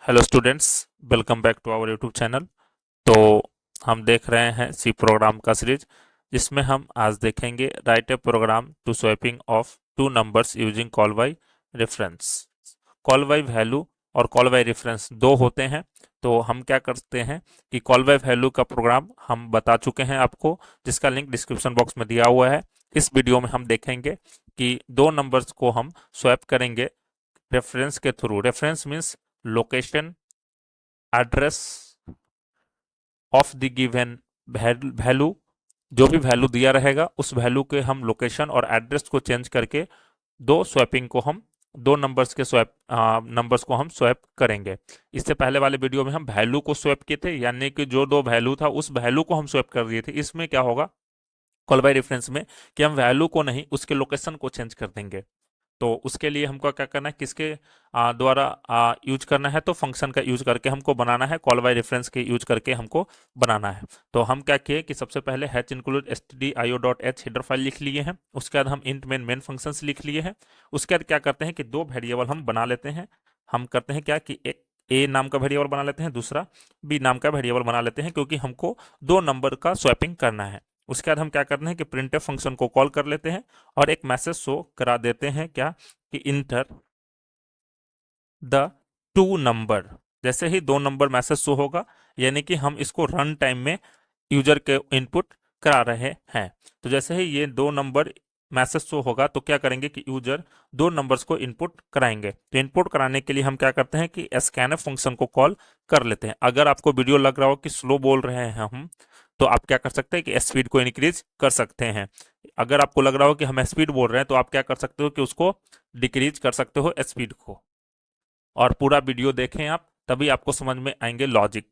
Hello students, welcome back to our YouTube channel. तो हम देख रहे हैं सी प्रोग्राम का सीरीज, जिसमें हम आज देखेंगे write a program to swapping of two numbers using call by reference. Call by value और कॉल बाय रेफरेंस दो होते हैं। तो हम क्या करते हैं कि कॉल बाय वैल्यू का प्रोग्राम हम बता चुके हैं आपको, जिसका लिंक डिस्क्रिप्शन बॉक्स में दिया हुआ है। इस वीडियो में हम देखेंगे कि दो नंबर्स को हम स्वैप करेंगे रेफरेंस के through. Reference means location, address of the given value. जो भी वैल्यू दिया रहेगा उस वैल्यू के हम लोकेशन और एड्रेस को चेंज करके दो स्वैपिंग को हम दो नंबर्स को हम स्वैप करेंगे। इससे पहले वाले वीडियो में हम वैल्यू को स्वैप किए थे, यानी कि जो दो वैल्यू था उस वैल्यू को हम स्वैप कर दिए थे। इसमें क्या होगा कॉल बाय रेफरेंस में कि हम वैल्यू को नहीं, उसके लोकेशन को चेंज कर देंगे। तो उसके लिए हमको क्या करना है, किसके द्वारा यूज करना है, तो फंक्शन का यूज करके हमको बनाना है, कॉल बाय रेफरेंस के यूज करके हमको बनाना है। तो हम क्या किए कि सबसे पहले hatch include stdio.h header file लिख लिए हैं। उसके बाद हम इंट मेन फंक्शंस लिख लिए हैं। उसके बाद क्या करते हैं कि दो वेरिएबल हम बना लेते हैं। हम करते हैं क्या कि एक ए नाम का वेरिएबल बना लेते हैं, दूसरा बी नाम का वेरिएबल बना लेते हैं, क्योंकि हमको दो नंबर का स्वैपिंग करना है। उसके बाद हम क्या करते हैं कि प्रिंटफ फंक्शन को कॉल कर लेते हैं और एक मैसेज शो करा देते हैं, क्या कि इंटर द टू नंबर। जैसे ही दो नंबर मैसेज शो होगा, यानी कि हम इसको रन टाइम में यूजर के इनपुट करा रहे हैं। तो जैसे ही ये दो नंबर मैसेज शो होगा तो क्या करेंगे कि यूजर दो नंबर्स को इनपुट कराएंगे। तो इनपुट कराने के लिए हम क्या करते हैं कि स्कैनफ फंक्शन को कॉल कर लेते हैं। अगर आपको वीडियो लग रहा हो कि स्लो बोल रहे हैं हम, तो आप क्या कर सकते हैं कि स्पीड को इंक्रीज कर सकते हैं। अगर आपको लग रहा हो कि हम स्पीड बोल रहे हैं, तो आप क्या कर सकते हो कि उसको डिक्रीज कर सकते हो स्पीड को। और पूरा वीडियो देखें आप, तभी आपको समझ में आएंगे लॉजिक।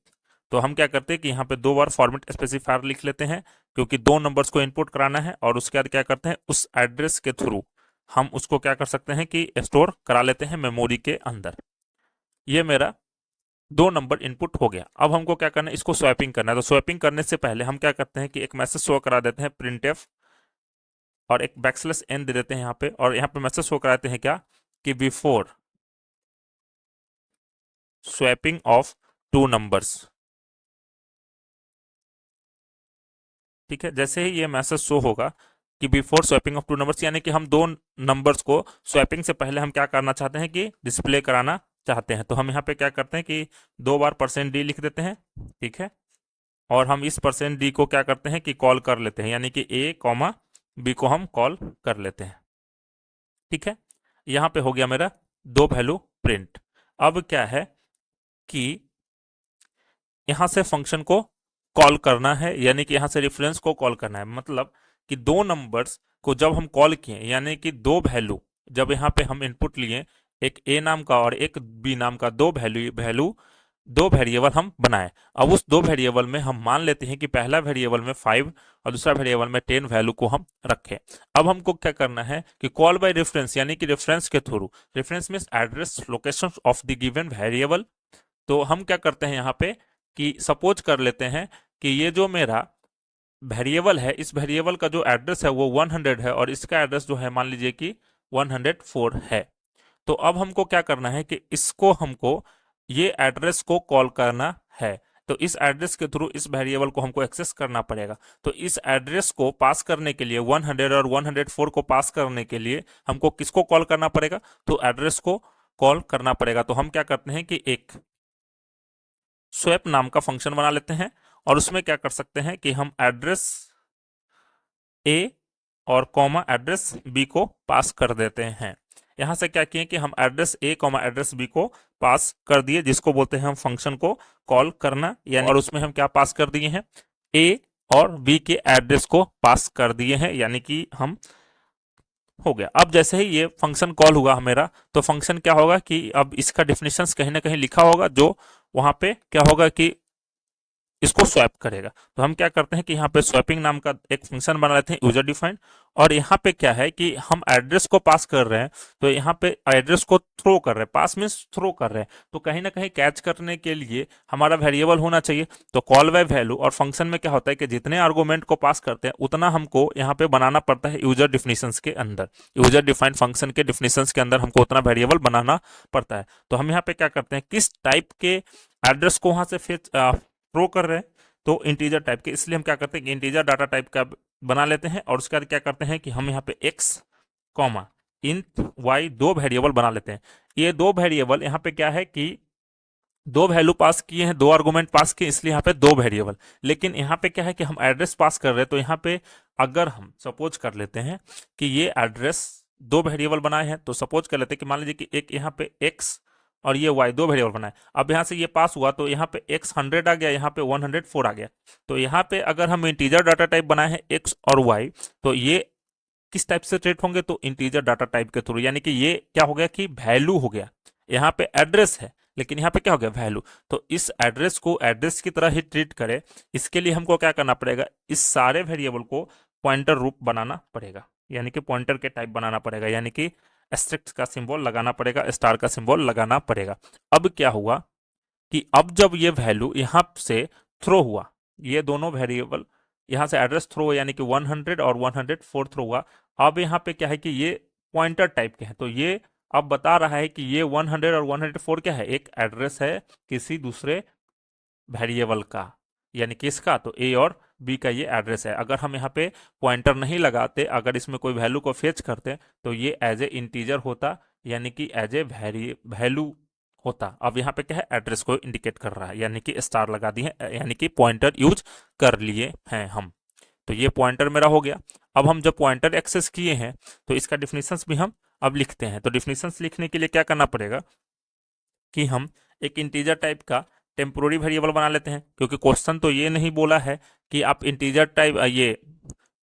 तो हम क्या करते हैं कि यहाँ पे दो बार फॉर्मेट स्पेसिफायर लिख लेते हैं, क्योंकि दो नंबर्स को इनपुट कराना है। और उसके बाद क्या करते हैं, उस एड्रेस के थ्रू हम उसको क्या कर सकते हैं कि स्टोर करा लेते हैं मेमोरी के अंदर। ये मेरा दो नंबर इनपुट हो गया। अब हमको क्या करना है, इसको स्वैपिंग करना है। तो स्वैपिंग करने से पहले हम क्या करते हैं कि एक मैसेज शो करा देते हैं प्रिंटफ, और एक बैकस्लैश एन दे देते हैं यहाँ पे, और यहाँ पे मैसेज शो कराते हैं क्या कि before swapping of two numbers. ठीक है, जैसे ही ये मैसेज शो होगा कि before swapping of two numbers, यानी कि हम दो नंबर्स को स्वैपिंग से पहले हम क्या करना चाहते हैं कि डिस्प्ले कराना चाहते हैं। तो हम यहाँ पे क्या करते हैं कि दो बार %d लिख देते हैं। ठीक है, और हम इस %d को क्या करते हैं कि कॉल कर लेते हैं, यानी कि a कॉमा b को हम कॉल कर लेते हैं। ठीक है, यहाँ पे हो गया मेरा दो वैल्यू प्रिंट। अब क्या है कि यहाँ से फंक्शन को कॉल करना है, यानी कि यहाँ से रेफरेंस को कॉल करना है। मतलब कि दो नंबर्स को जब हम कॉल किए, यानी कि दो वैल्यू जब यहाँ पे हम इनपुट लिए, एक ए नाम का और एक बी नाम का, दो वैल्यू दो वेरिएबल हम बनाए। अब उस दो वेरिएबल में हम मान लेते हैं कि पहला वेरिएबल में 5 और दूसरा वेरिएबल में 10 वैल्यू को हम रखें। अब हमको क्या करना है कि कॉल बाय रेफरेंस, यानी कि रेफरेंस के through. Reference means address location of the given variable. तो हम क्या करते हैं यहाँ पे कि सपोज कर लेते हैं कि ये जो मेरा वेरिएबल है, इस वेरिएबल का जो एड्रेस है वो 100 है, और इसका एड्रेस जो है मान लीजिए कि 104 है। तो अब हमको क्या करना है कि इसको हमको ये एड्रेस को कॉल करना है। तो इस एड्रेस के थ्रू इस वेरिएबल को हमको एक्सेस करना पड़ेगा। तो इस एड्रेस को पास करने के लिए 100 और 104 को पास करने के लिए हमको किसको कॉल करना पड़ेगा, तो एड्रेस को कॉल करना पड़ेगा। तो हम क्या करते हैं कि एक स्वैप नाम का फंक्शन बना लेते हैं, और उसमें क्या कर सकते हैं कि हम एड्रेस ए और कॉमा एड्रेस बी को पास कर देते हैं। यहां से क्या किए कि हम address a comma address b को पास कर दिए, जिसको बोलते हैं हम फंक्शन को कॉल करना। यानी और उसमें हम क्या पास कर दिए हैं, ए और बी के एड्रेस को पास कर दिए हैं, यानी कि हम हो गया। अब जैसे ही ये फंक्शन कॉल हुआ मेरा, तो फंक्शन क्या होगा कि अब इसका डिफिनेशन कहीं ना कहीं लिखा होगा, जो वहां पे क्या होगा कि इसको स्वैप करेगा। तो हम क्या करते हैं कि यहाँ पे स्वैपिंग नाम का एक फंक्शन बना लेते हैं यूजर डिफाइंड, और यहाँ पे क्या है कि हम एड्रेस को पास कर रहे हैं, तो यहाँ पे एड्रेस को थ्रो कर रहे हैं, पास मीन्स थ्रो कर रहे हैं, तो कहीं ना कहीं कैच करने के लिए हमारा वेरिएबल होना चाहिए। तो कॉल बाय वैल्यू और फंक्शन में क्या होता है कि जितने आर्गूमेंट को पास करते हैं उतना हमको यहाँ पे बनाना पड़ता है यूजर डिफिनेशंस के अंदर, यूजर डिफाइंड फंक्शन के डिफिनेशंस के अंदर हमको उतना वेरिएबल बनाना पड़ता है। तो हम यहाँ पे क्या करते हैं, किस टाइप के एड्रेस को वहां से फेच थ्रो कर रहे हैं, तो इंटीजर टाइप के, इसलिए हम क्या करते हैं कि इंटीजर डाटा टाइप का बना लेते हैं, और उसके बाद क्या करते हैं कि हम यहाँ पे एक्स कॉमा इंट वाई दो वेरिएबल बना लेते हैं। ये दो वेरिएबल यहाँ पे क्या है कि दो वैल्यू पास किए हैं, दो आर्गुमेंट पास किए, इसलिए यहाँ पे दो वेरिएबल। लेकिन यहाँ पे क्या है कि हम एड्रेस पास कर रहे हैं, तो यहाँ पे अगर हम सपोज कर लेते हैं कि ये एड्रेस दो वेरिएबल बनाए हैं, तो सपोज कर लेते हैं कि मान लीजिए कि एक यहाँ पे x और ये y दो वेरिएबल बनाए। अब यहाँ से ये पास हुआ तो यहाँ पे x 100 आ गया, यहाँ पे 104 आ गया। तो यहाँ पे अगर हम इंटीजर डाटा टाइप बनाए हैं x और y, तो ये किस टाइप से ट्रीट होंगे, तो इंटीजर डाटा टाइप के थ्रू, यानी कि ये क्या हो गया कि वैल्यू हो गया। यहाँ पे एड्रेस है लेकिन यहाँ पे क्या हो गया, वैल्यू। तो इस एड्रेस को एड्रेस की तरह ही ट्रीट करे, इसके लिए हमको क्या करना पड़ेगा, इस सारे वेरिएबल को पॉइंटर रूप बनाना पड़ेगा, यानी कि पॉइंटर के टाइप बनाना पड़ेगा, यानी कि एस्टेरिस्क का सिंबल लगाना पड़ेगा, स्टार का सिंबल लगाना पड़ेगा। अब क्या हुआ कि अब जब ये वैल्यू यहाँ से थ्रो हुआ, ये दोनों वेरिएबल यहाँ से एड्रेस थ्रो यानी कि 100 और 104 थ्रो हुआ। अब यहाँ पे क्या है कि ये पॉइंटर टाइप के हैं, तो ये अब बता रहा है कि ये 100 और 104 क्या है, एक एड्रेस है किसी दूसरे वेरिएबल का, यानी कि इसका, तो ए और बी का ये एड्रेस है। अगर हम यहाँ पे पॉइंटर नहीं लगाते, अगर इसमें कोई वैल्यू को फेच करते, तो ये एज ए इंटीजर होता, यानी कि एज ए वैल्यू होता। अब यहाँ पे क्या है, एड्रेस को इंडिकेट कर रहा है, यानी कि स्टार लगा दी है, यानी कि पॉइंटर यूज कर लिए हैं हम। तो ये पॉइंटर मेरा हो गया। अब हम जब पॉइंटर एक्सेस किए हैं तो इसका डिफिनेशंस भी हम अब लिखते हैं। तो डिफिनेशंस लिखने के लिए क्या करना पड़ेगा कि हम एक इंटीजर टाइप का टेम्पोररी वेरिएबल बना लेते हैं, क्योंकि क्वेश्चन तो ये नहीं बोला है कि आप इंटीजर टाइप ये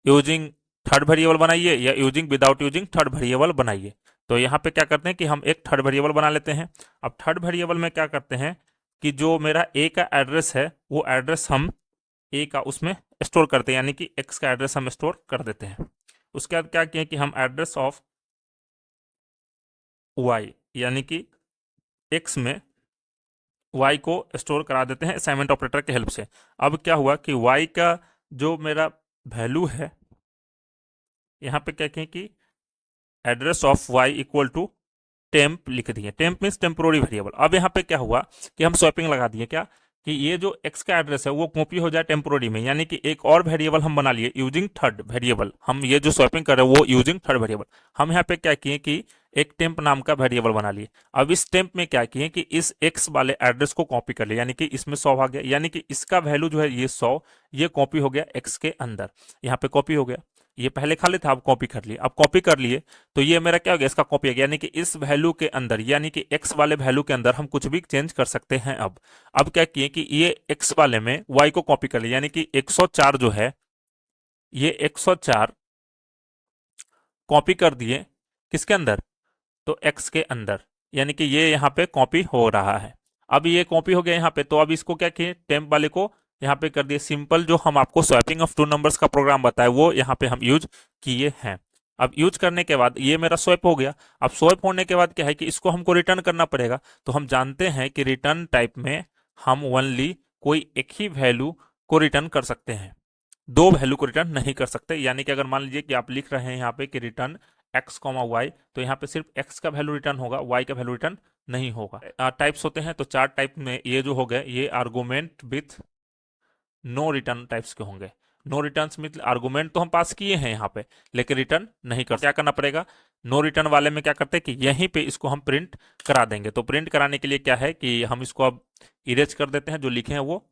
यूजिंग थर्ड वेरिएबल बनाइए या using without using third variable बनाइए। तो यहाँ पे क्या करते हैं कि हम एक थर्ड वेरिएबल बना लेते हैं। अब थर्ड वेरिएबल में क्या करते हैं कि जो मेरा ए का एड्रेस है वो एड्रेस हम ए का उसमें स्टोर करते हैं, यानी कि एक्स का एड्रेस हम स्टोर कर देते हैं। उसके बाद क्या किए कि हम एड्रेस ऑफ वाई यानी कि एक्स में y को स्टोर करा देते हैं असाइनमेंट ऑपरेटर के हेल्प से। अब क्या हुआ कि y का जो मेरा वैल्यू है, यहाँ पे क्या कहें कि address of y equal to temp लिख दिए, टेम्प मीन्स टेम्पोररी वेरिएबल। अब यहाँ पे क्या हुआ कि हम स्वैपिंग लगा दिए, क्या कि ये जो x का एड्रेस है वो कॉपी हो जाए टेम्पोररी में, यानी कि एक और वेरिएबल हम बना लिए यूजिंग थर्ड वेरिएबल। हम ये जो स्वैपिंग कर रहे हैं वो यूजिंग थर्ड वेरिएबल। हम यहाँ पे क्या किए कि एक टेम्प नाम का वेरिएबल बना लिए। अब इस टेम्प में क्या किए कि इस x वाले एड्रेस को कॉपी कर लिया, यानी कि इसमें 100 आ गया, यानी कि इसका वैल्यू जो है ये 100, ये कॉपी हो गया x के अंदर, यहाँ पे कॉपी हो गया। ये पहले खाली था, अब कॉपी कर लिए। अब कॉपी कर लिए तो ये मेरा क्या हो गया, इसका कॉपी आ गया, यानी कि इस वैल्यू के अंदर, यानी कि x वाले वैल्यू के अंदर हम कुछ भी चेंज कर सकते हैं। अब क्या किए कि ये x वाले में y को कॉपी कर लिया, यानी कि 104 जो है ये 104 कॉपी कर दिए किसके अंदर, तो x के अंदर, यानी कि ये यहाँ पे कॉपी हो रहा है। अब ये कॉपी हो गया यहाँ पे, तो अब इसको क्या किए, टेम्प वाले को यहाँ पे कर दिए सिंपल, जो हम आपको स्वैपिंग ऑफ टू नंबर्स का प्रोग्राम बताया वो यहाँ पे हम यूज किए हैं। अब यूज करने के बाद ये मेरा स्वैप हो गया। अब स्वैप होने के बाद क्या है कि इसको हमको रिटर्न करना पड़ेगा। तो हम जानते हैं कि रिटर्न टाइप में हम ओनली कोई एक ही वैल्यू को रिटर्न कर सकते हैं, दो वैल्यू को रिटर्न नहीं कर सकते। यानी कि अगर मान लीजिए कि आप लिख रहे हैं यहाँ पे कि रिटर्न एक्स कॉमा वाई, तो यहाँ पे सिर्फ एक्स का वैल्यू रिटर्न होगा, वाई का वैल्यू रिटर्न नहीं होगा। टाइप्स होते हैं, तो चार टाइप में ये जो हो गए ये argument with no return types के होंगे। नो रिटर्न मतलब आर्गूमेंट तो हम पास किए हैं यहाँ पे, लेकिन रिटर्न नहीं कर, क्या करना पड़ेगा, नो रिटर्न वाले में क्या करते हैं कि यहीं पे इसको हम प्रिंट करा देंगे। तो प्रिंट कराने के लिए क्या है कि हम इसको अब इरेज कर देते हैं जो लिखे हैं वो,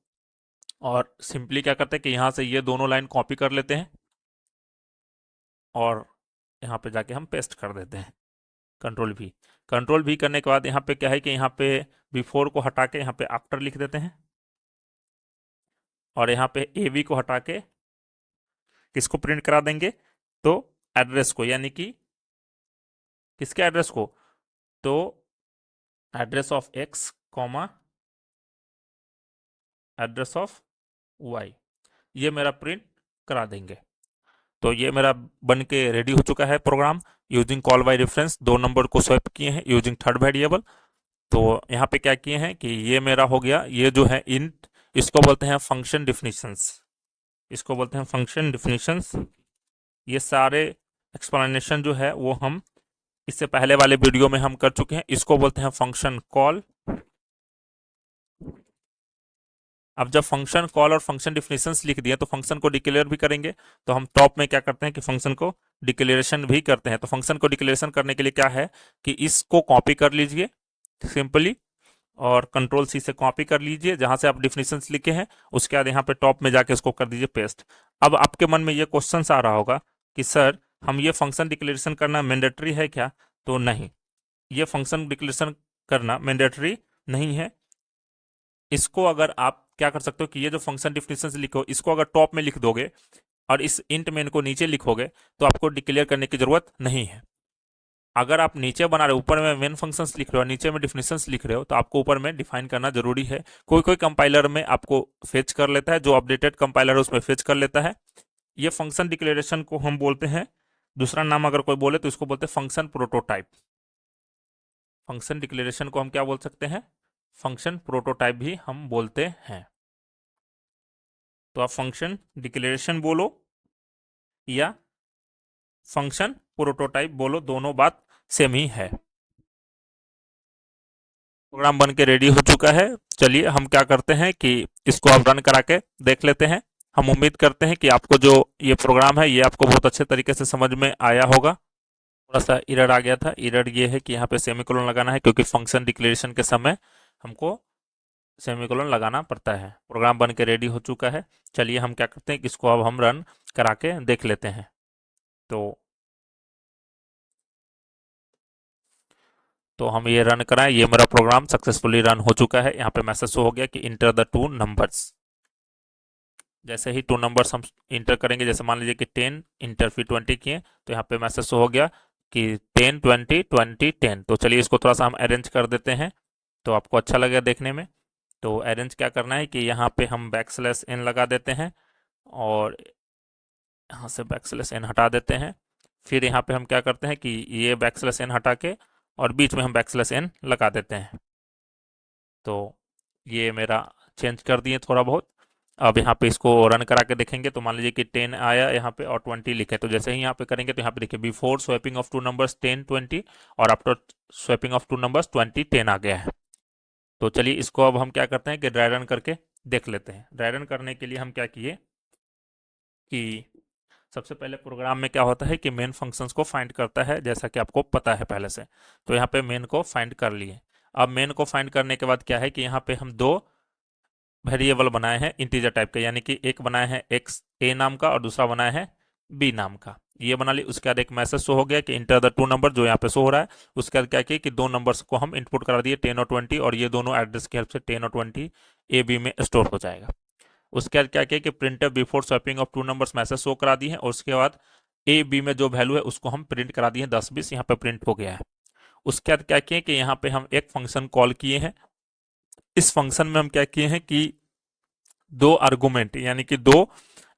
और सिंपली क्या करते हैं कि यहाँ से ये दोनों लाइन कॉपी कर लेते हैं और यहाँ पे जाके हम पेस्ट कर देते हैं, कंट्रोल भी करने के बाद यहाँ पे क्या है कि यहाँ पे बिफोर को हटा के यहाँ पे आफ्टर लिख देते हैं, और यहाँ पे ए बी को हटा के किसको प्रिंट करा देंगे, तो एड्रेस को, यानी कि किसके एड्रेस को, तो address of x comma address of y, ये मेरा प्रिंट करा देंगे। तो ये मेरा बन के रेडी हो चुका है program. Using call by reference दो नंबर को स्वैप किए हैं यूजिंग थर्ड वेरिएबल। तो यहाँ पे क्या किए हैं कि ये मेरा हो गया, ये जो है इंट, इसको बोलते हैं फंक्शन डिफिनीशंस, इसको बोलते हैं फंक्शन डिफिनीशंस। ये सारे एक्सप्लेनेशन जो है वो हम इससे पहले वाले वीडियो में हम कर चुके हैं। इसको बोलते हैं फंक्शन कॉल। अब जब फंक्शन कॉल और फंक्शन डिफिनेशंस लिख दिए तो फंक्शन को डिक्लेयर भी करेंगे। तो हम टॉप में क्या करते हैं कि फंक्शन को डिक्लेरेशन भी करते हैं। तो फंक्शन को डिक्लेरेशन करने के लिए क्या है कि इसको कॉपी कर लीजिए सिंपली, और कंट्रोल सी से कॉपी कर लीजिए जहां से आप डिफिनेशंस लिखे हैं, उसके बाद यहाँ पे टॉप में जाके इसको कर दीजिए पेस्ट। अब आपके मन में ये क्वेश्चन आ रहा होगा कि सर हम ये फंक्शन डिक्लेरेशन करना मैंडेटरी है क्या? तो नहीं, ये फंक्शन डिक्लेरेशन करना मैंडेटरी नहीं है। इसको अगर आप क्या कर सकते हो कि ये जो फंक्शन डिफिनेशन लिखो, इसको अगर टॉप में लिख दोगे और इस इंट मेन को नीचे लिखोगे तो आपको डिक्लेयर करने की जरूरत नहीं है। अगर आप नीचे बना रहे हो, ऊपर में मेन फंक्शंस लिख रहे हो और नीचे में डिफिनेशंस लिख रहे हो, तो आपको ऊपर में डिफाइन करना जरूरी है। कोई कोई कंपाइलर में आपको फेच कर लेता है, जो अपडेटेड कंपाइलर है उसमें फेच कर लेता है। ये फंक्शन डिक्लेरेशन को हम बोलते हैं, दूसरा नाम अगर कोई बोले तो इसको बोलते हैं फंक्शन प्रोटोटाइप। फंक्शन डिक्लेरेशन को हम क्या बोल सकते हैं? फंक्शन प्रोटोटाइप भी हम बोलते हैं। तो आप फंक्शन डिक्लेरेशन बोलो या फंक्शन प्रोटोटाइप बोलो, दोनों बात सेम ही है। प्रोग्राम बन के रेडी हो चुका है। चलिए हम क्या करते हैं कि इसको आप रन करा के देख लेते हैं। हम उम्मीद करते हैं कि आपको जो ये प्रोग्राम है ये आपको बहुत अच्छे तरीके से समझ में आया होगा। थोड़ा सा एरर आ गया था, एरर ये है कि यहाँ पे सेमीकोलन लगाना है क्योंकि फंक्शन डिक्लेरेशन के समय हमको सेमीकोलन लगाना पड़ता है। प्रोग्राम बन के रेडी हो चुका है। चलिए हम क्या करते हैं कि इसको अब हम रन करा के देख लेते हैं। तो हम ये रन कराएं। ये मेरा प्रोग्राम सक्सेसफुली रन हो चुका है। यहाँ पे मैसेज हो गया कि इंटर द टू नंबर्स। जैसे ही टू नंबर्स हम इंटर करेंगे, जैसे मान लीजिए कि 10 इंटर फिर 20 किए, तो यहाँ पे मैसेज हो गया कि 10 20 20 10। तो चलिए इसको थोड़ा सा हम अरेंज कर देते हैं तो आपको अच्छा लगेगा देखने में। तो अरेंज क्या करना है कि यहाँ पे हम बैकस्लैश n लगा देते हैं और यहाँ से बैकस्लैश n हटा देते हैं। फिर यहाँ पे हम क्या करते हैं कि ये बैकस्लैश n हटा के और बीच में हम बैकस्लैश n लगा देते हैं। तो ये मेरा चेंज कर दिए थोड़ा बहुत। अब यहाँ पे इसको रन करा के देखेंगे तो मान लीजिए कि 10 आया यहाँ पे और 20 लिखे। तो जैसे ही यहाँ पे करेंगे तो यहाँ पे देखिए before swapping of two numbers 10 20 और after swapping of two numbers 20 10 आ गया है। तो चलिए इसको अब हम क्या करते हैं कि ड्राई रन करके देख लेते हैं। ड्राई रन करने के लिए हम क्या किए कि सबसे पहले प्रोग्राम में क्या होता है कि मेन फंक्शंस को फाइंड करता है, जैसा कि आपको पता है पहले से। तो यहाँ पे मेन को फाइंड कर लिए। अब मेन को फाइंड करने के बाद क्या है कि यहाँ पे हम दो वेरिएबल बनाए हैं इंटीजर टाइप के, यानी कि एक बनाया है एक्स ए नाम का और दूसरा बनाया है बी नाम का। ये बना ली। उसके बाद एक मैसेज शो हो गया कि इंटर द टू नंबर, जो यहाँ पे शो हो रहा है। उसके बाद क्या किया कि दो नंबर्स को हम इनपुट करा दिए 10 और 20, और ये दोनों एड्रेस की हेल्प से 10 और 20 ए बी में स्टोर हो जाएगा। उसके बाद क्या किया कि printf before swapping of two numbers message show करा दी है, और उसके बाद ए बी में जो वैल्यू है उसको हम प्रिंट करा दिए 10 20, यहाँ पे प्रिंट हो गया है। उसके बाद क्या किए कि यहाँ पे हम एक फंक्शन कॉल किए हैं। इस फंक्शन में हम क्या किए हैं कि दो आर्गुमेंट यानी कि दो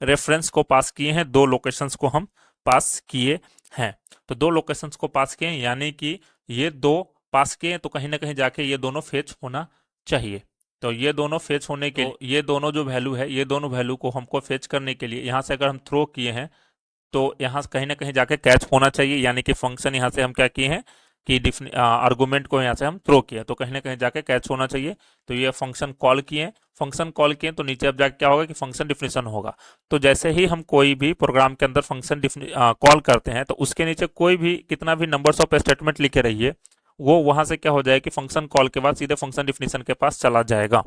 रेफरेंस को पास किए हैं, दो लोकेशंस को हम पास किए हैं। तो दो लोकेशंस को पास किए हैं यानी कि ये दो पास किए हैं, तो कहीं ना कहीं जाके ये दोनों फेच होना चाहिए। तो ये दोनों फेच होने के लिए ये दोनों जो वैल्यू है, ये दोनों वैल्यू को हमको फेच करने के लिए यहाँ से अगर हम थ्रो किए हैं तो यहाँ कहीं ना कहीं जाके कैच होना चाहिए। यानी कि फंक्शन यहाँ से हम क्या किए हैं कि आर्गुमेंट को यहाँ से हम थ्रो किया, तो कहीं ना कहीं जाके कैच होना चाहिए। तो ये फंक्शन कॉल किए, फंक्शन कॉल किए तो नीचे अब जाके क्या होगा कि फंक्शन डिफिनेशन होगा। तो जैसे ही हम कोई भी प्रोग्राम के अंदर फंक्शन कॉल करते हैं तो उसके नीचे कोई भी कितना भी नंबर्स ऑफ स्टेटमेंट लिखे रहिए, वो वहां से क्या हो जाएगा कि फंक्शन कॉल के बाद सीधे फंक्शन डिफिनेशन के पास चला जाएगा।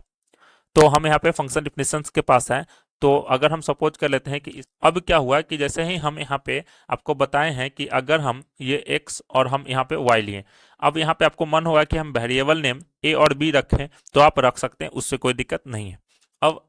तो हम यहाँ पे फंक्शन डिफिनेशंस के पास हैं। तो अगर हम सपोज कर लेते हैं कि अब क्या हुआ कि जैसे ही हम यहाँ पे आपको बताए हैं कि अगर हम ये x और हम यहाँ पे y लिए, अब यहाँ पे आपको मन होगा कि हम वेरिएबल नेम a और b रखें, तो आप रख सकते हैं, उससे कोई दिक्कत नहीं है।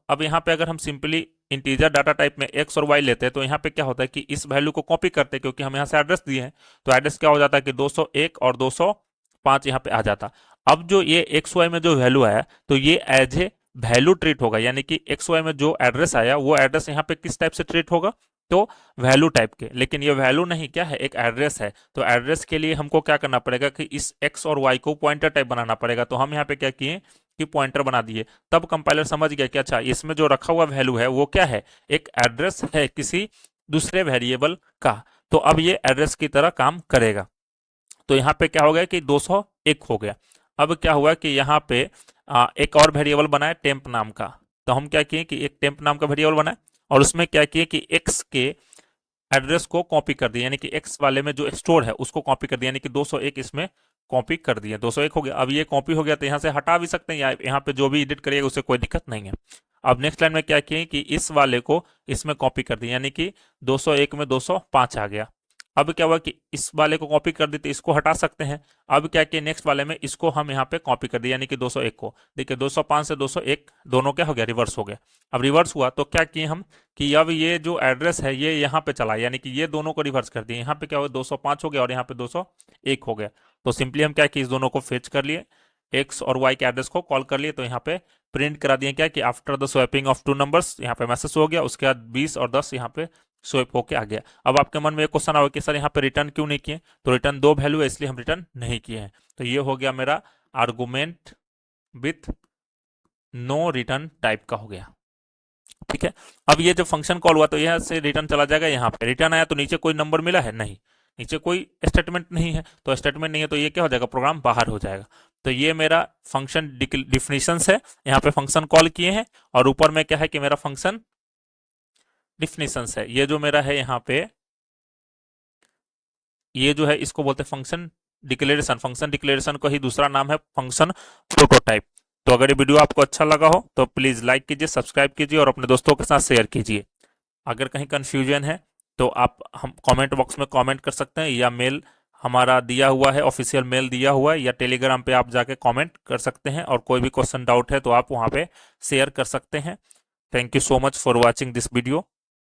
अब यहाँ पे अगर हम सिंपली इंटीजर डाटा टाइप में x और y लेते हैं तो यहाँ पे क्या होता है कि इस वैल्यू को कॉपी करते हैं, क्योंकि हम यहाँ से एड्रेस दिए हैं। तो एड्रेस क्या हो जाता है कि 201 और 205 यहाँ पे आ जाता। अब जो ये एक्स वाई में जो वैल्यू आया तो ये एज ए वैल्यू ट्रीट होगा, यानी कि एक्स वाई में जो एड्रेस आया वो एड्रेस यहाँ पे किस टाइप से ट्रीट होगा, तो वैल्यू टाइप के। लेकिन ये वैल्यू नहीं, क्या है, एक एड्रेस है। तो एड्रेस के लिए हमको क्या करना पड़ेगा कि इस एक्स और वाई को पॉइंटर टाइप बनाना पड़ेगा। तो हम यहाँ पे क्या किए कि पॉइंटर बना दिए। तब कंपाइलर समझ गया कि अच्छा इसमें जो रखा हुआ वैल्यू है वो क्या है, एक एड्रेस है किसी दूसरे वेरिएबल का। तो अब ये एड्रेस की तरह काम करेगा। तो यहाँ पे क्या हो गया कि 201 हो गया। अब क्या हुआ कि यहाँ पे एक और वेरिएबल बनाया टेम्प नाम का। तो हम क्या किए कि एक टेम्प नाम का वेरिएबल बनाए और उसमें क्या किए कि एक्स के एड्रेस को कॉपी कर दिया, यानी कि एक्स वाले में जो स्टोर है उसको कॉपी कर दिया, यानी कि 201 इसमें कॉपी कर दिया। 201 हो गया। अब ये कॉपी हो गया तो यहाँ से हटा भी सकते हैं, या यहाँ पे जो भी एडिट करिएगा उसे कोई दिक्कत नहीं है। अब नेक्स्ट लाइन में क्या किए कि इस वाले को इसमें कॉपी कर दिया, यानी कि 201 में 205 आ गया। अब क्या हुआ कि इस वाले को कॉपी कर देते, इसको हटा सकते हैं। अब क्या किया नेक्स्ट वाले में इसको हम यहाँ पे कॉपी कर दिया, यानी कि 201 को। देखिए 205 से 201 दोनों क्या हो गया, रिवर्स हो गया। अब रिवर्स हुआ तो क्या किए हम कि अब ये जो एड्रेस है ये यहाँ पे चला, यानी कि ये दोनों को रिवर्स कर दिए। यहाँ पे क्या हो गया 205 हो गया और यहाँ पे 201 हो गया। तो सिंपली हम क्या किए इस दोनों को फेच कर लिए, एक्स और वाई के एड्रेस को कॉल कर लिए। तो यहाँ पे प्रिंट करा दिए क्या कि after the swapping of two numbers, यहाँ पे मैसेज हो गया। उसके बाद 20 और 10 यहाँ पे स्वैप होके आ गया। अब आपके मन में एक क्वेश्चन आया कि सर यहाँ पे रिटर्न क्यों नहीं किए, तो रिटर्न दो वैल्यू है इसलिए हम रिटर्न नहीं किए हैं। तो ये हो गया मेरा argument with no return type का हो गया। ठीक है। अब ये जब फंक्शन कॉल हुआ तो यहाँ से रिटर्न चला जाएगा, यहाँ पे रिटर्न आया तो नीचे कोई नंबर मिला है नहीं, नीचे कोई स्टेटमेंट नहीं है। तो स्टेटमेंट नहीं है तो ये क्या हो जाएगा, प्रोग्राम बाहर हो जाएगा। तो ये मेरा फंक्शन डिफिनीशंस है, यहाँ पे फंक्शन कॉल किए हैं और ऊपर में क्या है कि मेरा फंक्शन डिफिनीशंस है। ये जो मेरा है यहाँ पे, ये जो है इसको बोलते हैं फंक्शन डिक्लेरेशन। फंक्शन डिक्लेरेशन का ही दूसरा नाम है फंक्शन प्रोटोटाइप। तो अगर ये वीडियो आपको अच्छा लगा हो तो प्लीज लाइक कीजिए, सब्सक्राइब कीजिए और अपने दोस्तों के साथ शेयर कीजिए। अगर कहीं कंफ्यूजन है तो आप हम कमेंट बॉक्स में कमेंट कर सकते हैं, या मेल हमारा दिया हुआ है, ऑफिशियल मेल दिया हुआ है, या टेलीग्राम पे आप जाके कमेंट कर सकते हैं। और कोई भी क्वेश्चन डाउट है तो आप वहाँ पे शेयर कर सकते हैं। Thank you so much for watching this video.